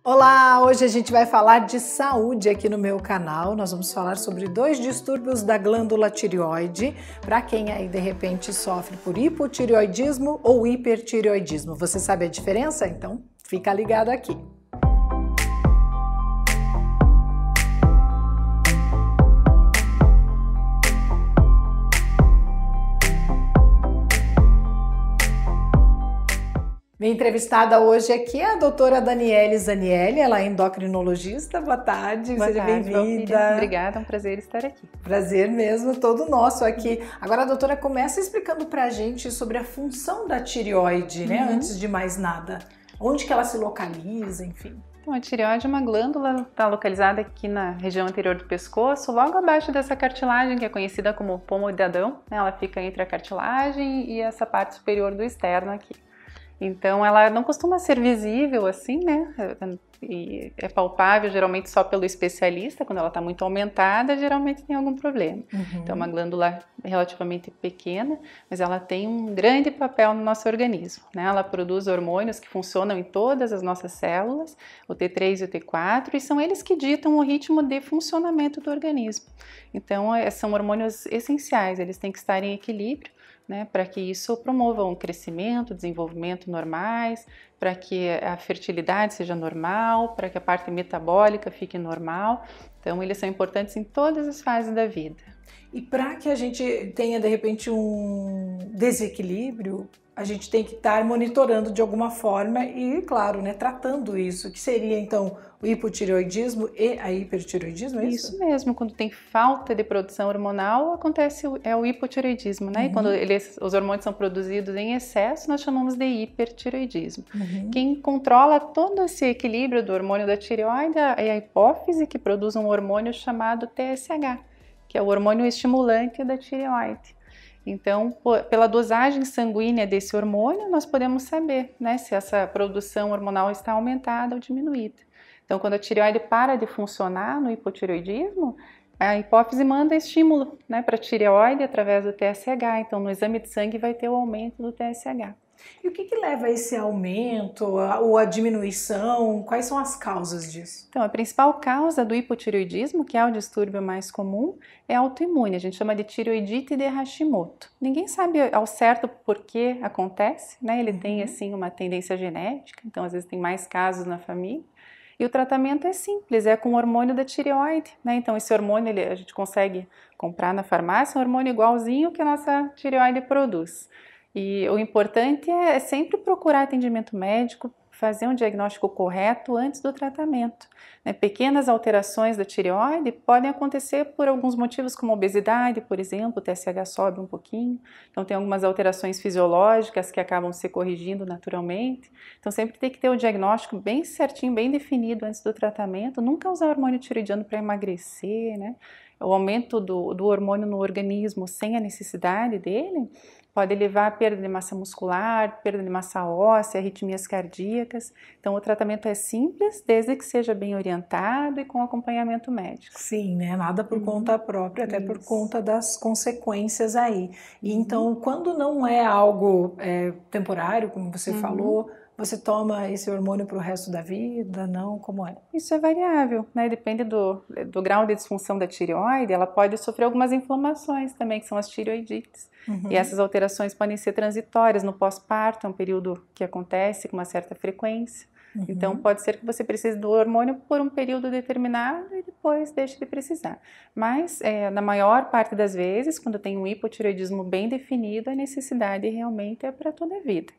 Olá, hoje a gente vai falar de saúde aqui no meu canal. Nós vamos falar sobre 2 distúrbios da glândula tireoide, para quem aí de repente sofre por hipotireoidismo ou hipertireoidismo. Você sabe a diferença? Então fica ligado aqui. Minha entrevistada hoje aqui é a doutora Daniele Zanielli, ela é endocrinologista. Boa tarde, seja bem-vinda. Obrigada, é um prazer estar aqui. Prazer mesmo, todo nosso aqui. Agora a doutora começa explicando pra gente sobre a função da tireoide, né? Antes de mais nada. Onde que ela se localiza, enfim. Então, a tireoide é uma glândula, está localizada aqui na região anterior do pescoço, logo abaixo dessa cartilagem que é conhecida como pomo de Adão, né? Ela fica entre a cartilagem e essa parte superior do externo aqui. Então ela não costuma ser visível assim, né? E é palpável geralmente só pelo especialista. Quando ela está muito aumentada, geralmente tem algum problema. Então é uma glândula relativamente pequena, mas ela tem um grande papel no nosso organismo, né? Ela produz hormônios que funcionam em todas as nossas células, o T3 e o T4, e são eles que ditam o ritmo de funcionamento do organismo. Então são hormônios essenciais, eles têm que estar em equilíbrio, né, para que isso promova um crescimento, desenvolvimento normais, para que a fertilidade seja normal, para que a parte metabólica fique normal. Então, eles são importantes em todas as fases da vida. E para que a gente tenha, de repente, um desequilíbrio, a gente tem que estar monitorando de alguma forma e, claro, né, tratando isso, que seria, então, o hipotireoidismo e a hipertireoidismo, é isso? Isso mesmo, quando tem falta de produção hormonal, acontece o hipotireoidismo, né? E quando os hormônios são produzidos em excesso, nós chamamos de hipertireoidismo. Quem controla todo esse equilíbrio do hormônio da tireoide é a hipófise, que produz um hormônio chamado TSH, que é o hormônio estimulante da tireoide. Então, pela dosagem sanguínea desse hormônio, nós podemos saber, né, se essa produção hormonal está aumentada ou diminuída. Então, quando a tireoide para de funcionar no hipotireoidismo, a hipófise manda estímulo, né, para a tireoide através do TSH. Então, no exame de sangue vai ter o aumento do TSH. E o que leva a esse aumento ou a diminuição? Quais são as causas disso? Então, a principal causa do hipotireoidismo, que é o distúrbio mais comum, é autoimune. A gente chama de tireoidite de Hashimoto. Ninguém sabe ao certo por que acontece, né? Ele tem, assim, uma tendência genética, então às vezes tem mais casos na família. E o tratamento é simples, é com o hormônio da tireoide, né? Então esse hormônio a gente consegue comprar na farmácia, um hormônio igualzinho que a nossa tireoide produz. E o importante é sempre procurar atendimento médico, fazer um diagnóstico correto antes do tratamento, né? Pequenas alterações da tireoide podem acontecer por alguns motivos, como obesidade, por exemplo, o TSH sobe um pouquinho, então tem algumas alterações fisiológicas que acabam se corrigindo naturalmente. Então sempre tem que ter o diagnóstico bem certinho, bem definido antes do tratamento, nunca usar hormônio tireoidiano para emagrecer, né? O aumento do hormônio no organismo sem a necessidade dele pode levar a perda de massa muscular, perda de massa óssea, arritmias cardíacas. Então, o tratamento é simples, desde que seja bem orientado e com acompanhamento médico. Sim, né? Nada por conta própria, até por conta das consequências aí. E então, quando não é algo temporário, como você falou, você toma esse hormônio para o resto da vida? Não? Como é? Isso é variável, né? Depende do grau de disfunção da tireoide. Ela pode sofrer algumas inflamações também, que são as tireoidites. E essas alterações podem ser transitórias. No pós-parto é um período que acontece com uma certa frequência. Então pode ser que você precise do hormônio por um período determinado e depois deixe de precisar. Mas na maior parte das vezes, quando tem um hipotireoidismo bem definido, a necessidade realmente é para toda a vida.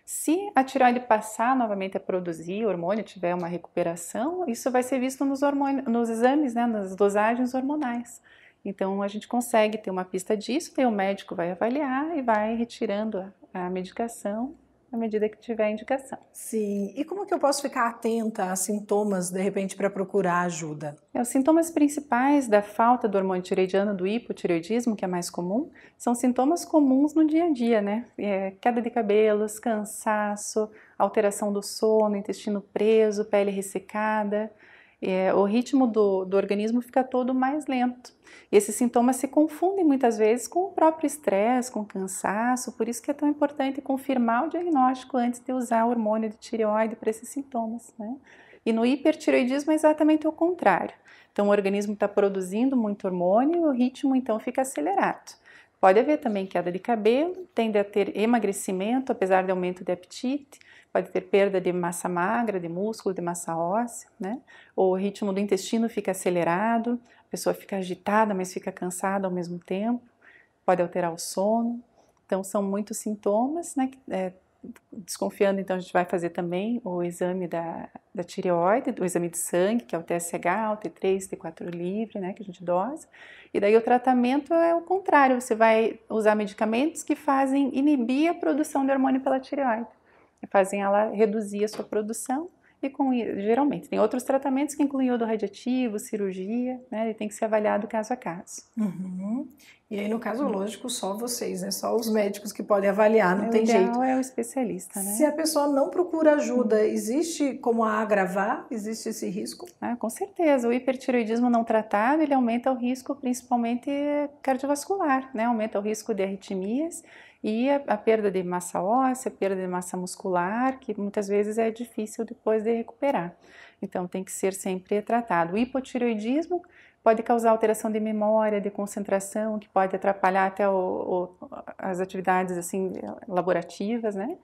Se a tireoide passar novamente a produzir hormônio, tiver uma recuperação, isso vai ser visto nos exames, né, nas dosagens hormonais. Então a gente consegue ter uma pista disso, daí o médico vai avaliar e vai retirando a medicação à medida que tiver indicação. Sim. E como que eu posso ficar atenta a sintomas, de repente, para procurar ajuda? Os sintomas principais da falta do hormônio tireoidiano, do hipotireoidismo, que é mais comum, são sintomas comuns no dia a dia, né? Queda de cabelos, cansaço, alteração do sono, intestino preso, pele ressecada. O ritmo do organismo fica todo mais lento. E esses sintomas se confundem muitas vezes com o próprio estresse, com o cansaço, por isso que é tão importante confirmar o diagnóstico antes de usar o hormônio de tireoide para esses sintomas, né? E no hipertireoidismo é exatamente o contrário. Então o organismo está produzindo muito hormônio e o ritmo então fica acelerado. Pode haver também queda de cabelo, tende a ter emagrecimento, apesar de aumento de apetite, pode ter perda de massa magra, de músculo, de massa óssea, né? O ritmo do intestino fica acelerado, a pessoa fica agitada, mas fica cansada ao mesmo tempo, pode alterar o sono. Então são muitos sintomas, né? Desconfiando, então a gente vai fazer também o exame da tireoide, o exame de sangue, que é o TSH, o T3, T4 livre, né, que a gente dosa. E daí o tratamento é o contrário, você vai usar medicamentos que fazem inibir a produção de hormônio pela tireoide, fazem ela reduzir a sua produção. E geralmente tem outros tratamentos que incluem iodo radioativo, cirurgia, né? E tem que ser avaliado caso a caso. Uhum. E aí, no caso, lógico, só vocês, né? Só os médicos que podem avaliar, não tem jeito. O ideal é o especialista, né? Se a pessoa não procura ajuda, existe como agravar? Existe esse risco? Com certeza. O hipertireoidismo não tratado, ele aumenta o risco principalmente cardiovascular, né? Aumenta o risco de arritmias e a perda de massa óssea, perda de massa muscular, que muitas vezes é difícil depois de recuperar. Então tem que ser sempre tratado. O hipotireoidismo pode causar alteração de memória, de concentração, que pode atrapalhar até as atividades assim laborativas, né?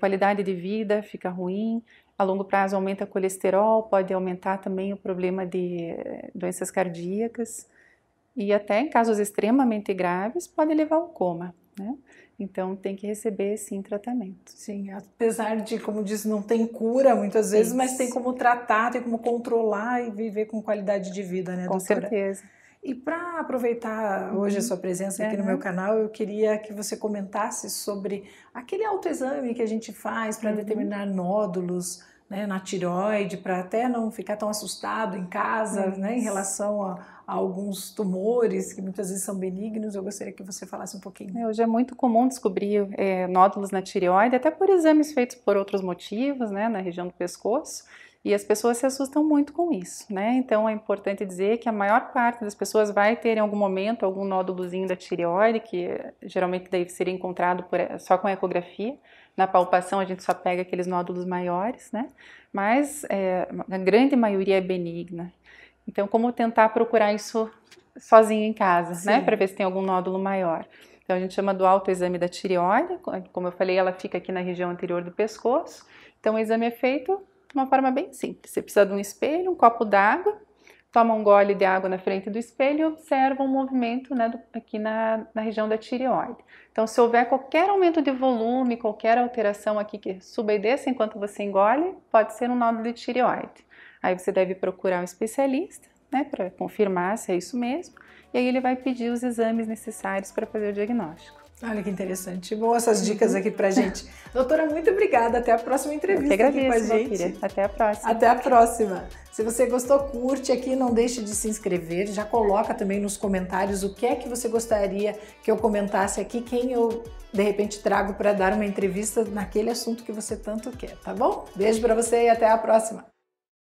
Qualidade de vida fica ruim. A longo prazo aumenta o colesterol, pode aumentar também o problema de doenças cardíacas e até em casos extremamente graves pode levar ao coma, né? Então tem que receber sim tratamento. Sim, apesar de, como diz, não tem cura muitas vezes, mas tem como tratar, tem como controlar e viver com qualidade de vida, né, Com doutora? certeza. E para aproveitar hoje a sua presença aqui no meu canal, eu queria que você comentasse sobre aquele autoexame que a gente faz para determinar nódulos, né, na tireoide, para até não ficar tão assustado em casa, né, em relação a alguns tumores que muitas vezes são benignos. Eu gostaria que você falasse um pouquinho. Hoje é muito comum descobrir nódulos na tireoide, até por exames feitos por outros motivos, né, na região do pescoço. E as pessoas se assustam muito com isso, né? Então é importante dizer que a maior parte das pessoas vai ter em algum momento algum nódulozinho da tireoide, que geralmente deve ser encontrado só com ecografia. Na palpação a gente só pega aqueles nódulos maiores, né? Mas a grande maioria é benigna. Então como tentar procurar isso sozinho em casa, né? Para ver se tem algum nódulo maior. Então a gente chama do autoexame da tireoide, como eu falei, ela fica aqui na região anterior do pescoço. Então o exame é feito de uma forma bem simples. Você precisa de um espelho, um copo d'água, toma um gole de água na frente do espelho e observa um movimento, né, aqui na região da tireoide. Então, se houver qualquer aumento de volume, qualquer alteração aqui que suba e desça enquanto você engole, pode ser um nódulo de tireoide. Aí você deve procurar um especialista, né, para confirmar se é isso mesmo, e aí ele vai pedir os exames necessários para fazer o diagnóstico. Olha que interessante. Boas essas dicas aqui pra gente. Doutora, muito obrigada. Até a próxima entrevista aqui com a gente. Valquíria. Até a próxima. Até a próxima. Se você gostou, curte aqui, não deixe de se inscrever. Já coloca também nos comentários o que é que você gostaria que eu comentasse aqui, quem eu, de repente, trago para dar uma entrevista naquele assunto que você tanto quer, tá bom? Beijo pra você e até a próxima.